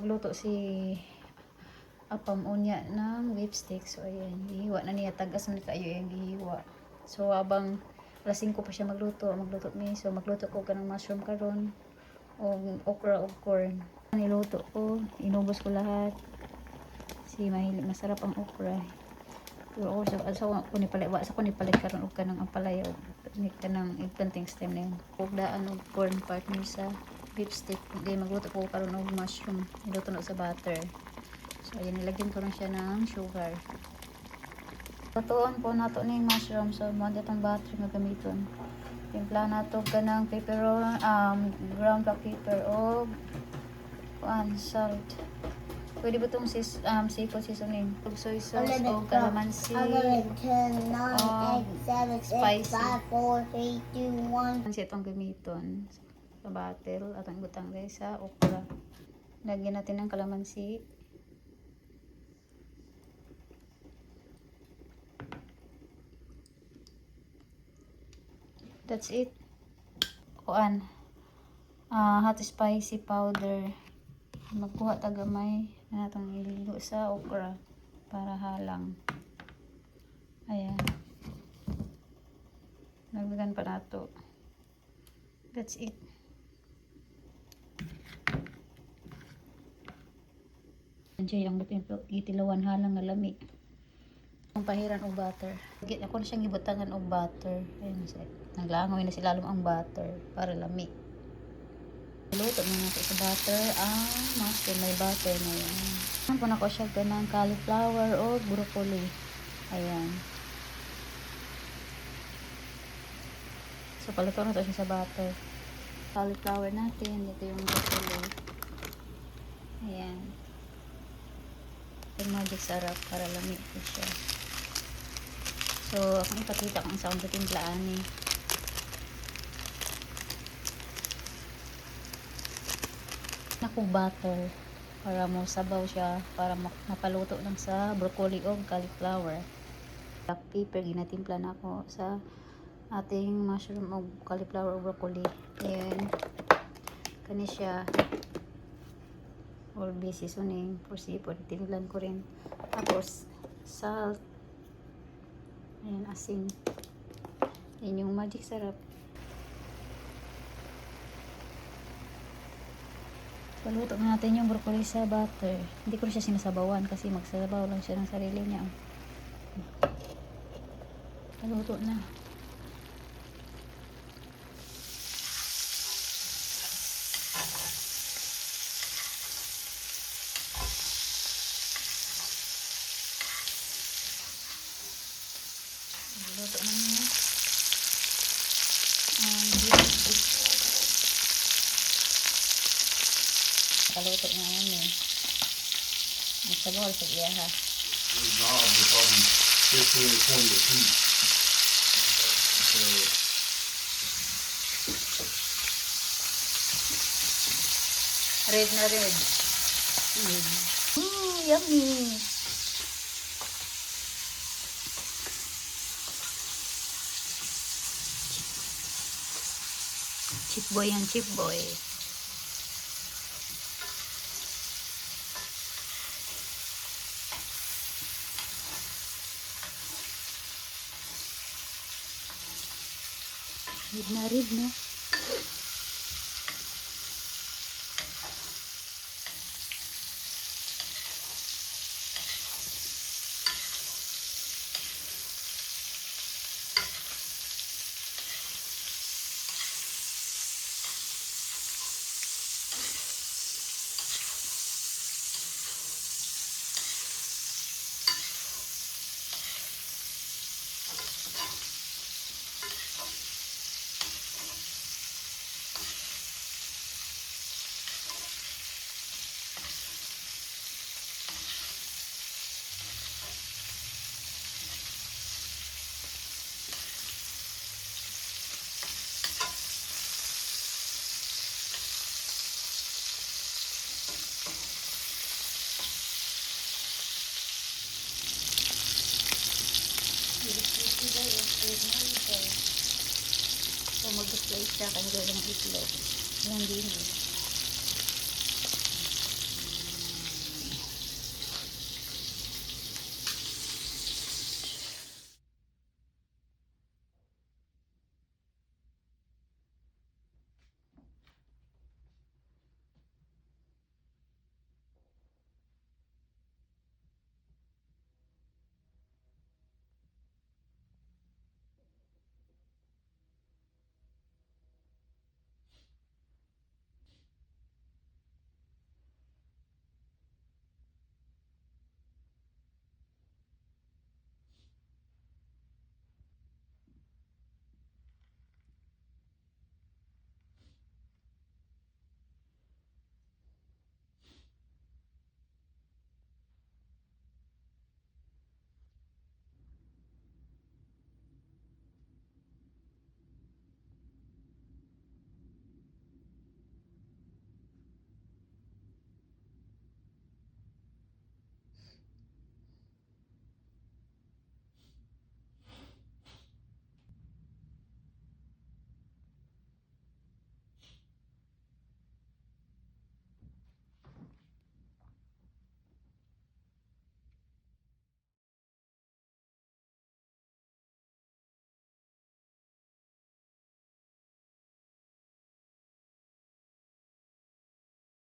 magluto si Apam unya ng beef steak. So ayan, gihiwa na niya, tagas man kayo yung gihiwa. So habang alas 5 pa siya magluto mi. So magluto ko kanang mushroom karon o okra o corn. Niluto ko, inubos ko lahat. Mahilig masarap ang okra. Pero ako sa ko ni palit, sa ko ni palit karon og kanang ampalaya og ni kanang igplanting stem na yun. Og daan og corn part ni sa beef steak. Hindi magluto ko karon og mushroom. Niluto na sa butter. So ayan, nilagyan ko lang siya ng sugar. Lutuon po nato ning mushroom. So mo ditong butter nga gamiton. Timpla nato kanang pepperon, ground black pepper og salt. Pwede ba itong seafood seasoning? Soy sauce o calamansi. Spicy. 5, 4, 3, 2, 1. Kasi itong gamiton sa batil at ang butang guys sa okra. Lagyan natin ng calamansi. That's it. Hot spicy powder. Magkuha tagamay na natong iligo sa okra para halang. Ayan. Nagdagan pa nato. That's it. Andiyan yung gitilawan halang nga lami. Ang pahiran og butter. Ako na siyang gibutangan og butter. Ayun siya. Naglangoy na sila ang butter para lami. Luto na natin sa butter ang mushroom. May butter na yan. Ayan po na ko siya ng cauliflower o broccoli. Ayan. So paluto na ito siya sa butter. Cauliflower natin. Dito yung broccoli. Ayan. Yung magic sarap para lamig po siya. So akong ipakita kung saan sa timplaan ni. Akong butter para mo sabaw siya para mapaluto lang sa broccoli o cauliflower. Black pepper ginatimpla na ako sa ating mushroom o cauliflower o broccoli. Ayan, kani siya all seasoning for seafood. Tinimplan ko rin, tapos salt, ayan, asin. Yan yung magic sarap. Paluto na natin yung broccoli sa butter. Hindi ko siya sinasabawan kasi magsasabaw lang siya ng sarili niya. Paluto na. Paluto na niya. Paluto na yan eh. Magsabaw sa iya ha. Red na red. Yummy! Chip boy yan, chip boy. Red na. So mag-display siya kasi gawin ng itlog. Yan din eh.